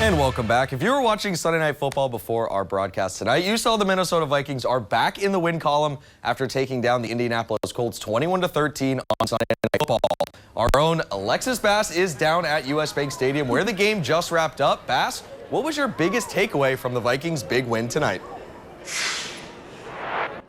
And welcome back. If you were watching Sunday Night Football before our broadcast tonight, you saw the Minnesota Vikings are back in the win column after taking down the Indianapolis Colts 21-13 on Sunday Night Football. Our own Alexis Bass is down at US Bank Stadium where the game just wrapped up. Bass, what was your biggest takeaway from the Vikings' big win tonight?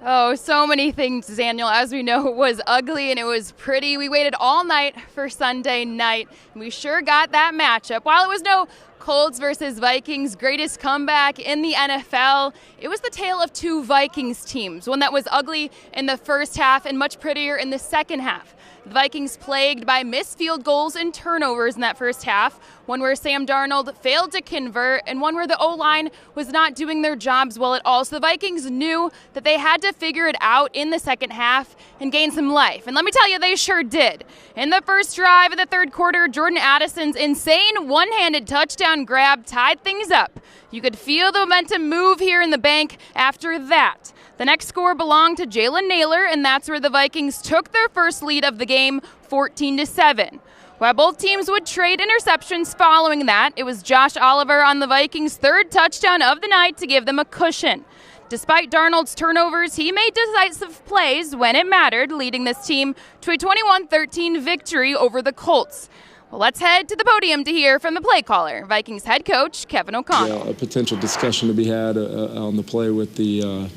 Oh, so many things, Daniel. As we know, it was ugly and it was pretty. We waited all night for Sunday night, and we sure got that matchup. While it was no Colts versus Vikings greatest comeback in the NFL, it was the tale of two Vikings teams, one that was ugly in the first half and much prettier in the second half. The Vikings plagued by missed field goals and turnovers in that first half, one where Sam Darnold failed to convert and one where the O-line was not doing their jobs well at all. So the Vikings knew that they had to figure it out in the second half and gain some life. And let me tell you, they sure did. In the first drive of the third quarter, Jordan Addison's insane one-handed touchdown grab tied things up. You could feel the momentum move here in the bank after that. The next score belonged to Jalen Nailor, and that's where the Vikings took their first lead of the game, 14-7. While both teams would trade interceptions following that, it was Josh Oliver on the Vikings' third touchdown of the night to give them a cushion. Despite Darnold's turnovers, he made decisive plays when it mattered, leading this team to a 21-13 victory over the Colts. Well, let's head to the podium to hear from the play caller, Vikings head coach Kevin O'Connell. Yeah, a potential discussion to be had on the play with the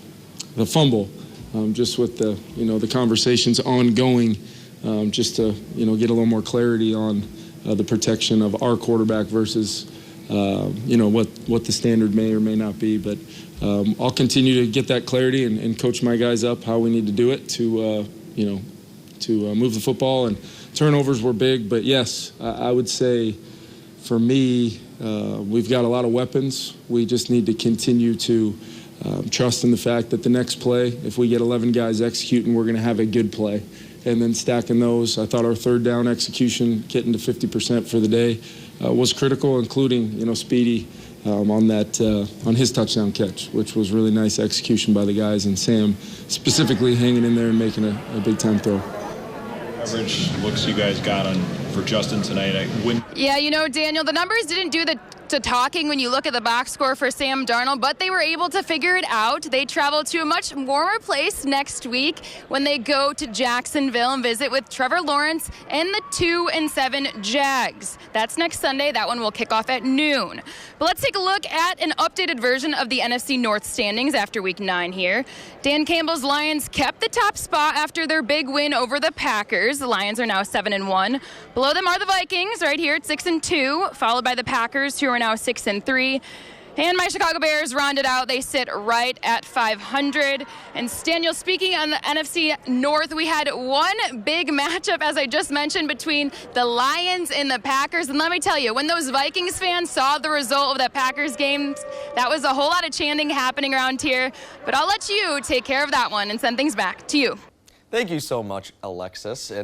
fumble, just with the conversations ongoing, just to get a little more clarity on the protection of our quarterback versus what the standard may or may not be. But I'll continue to get that clarity and coach my guys up how we need to do it to move the football. And turnovers were big, but yes, I would say for me, we've got a lot of weapons. We just need to continue to trust in the fact that the next play, if we get 11 guys executing, we're going to have a good play. And then stacking those, I thought our third down execution, getting to 50% for the day, was critical, including Speedy on his touchdown catch, which was really nice execution by the guys, and Sam specifically hanging in there and making a big-time throw. Average looks you guys got for Justin tonight. Yeah, Daniel, the numbers didn't do the talking when you look at the box score for Sam Darnold, but they were able to figure it out. They travel to a much warmer place next week when they go to Jacksonville and visit with Trevor Lawrence and the 2-7 Jags. That's next Sunday. That one will kick off at noon. But let's take a look at an updated version of the NFC North standings after Week 9 here. Dan Campbell's Lions kept the top spot after their big win over the Packers. The Lions are now 7-1. Below them are the Vikings right here at 6-2, followed by the Packers, who are now 6-3. And my Chicago Bears rounded out. They sit right at 500. And Daniel, speaking on the NFC North, we had one big matchup, as I just mentioned, between the Lions and the Packers. And let me tell you, when those Vikings fans saw the result of that Packers game, that was a whole lot of chanting happening around here. But I'll let you take care of that one and send things back to you. Thank you so much, Alexis. And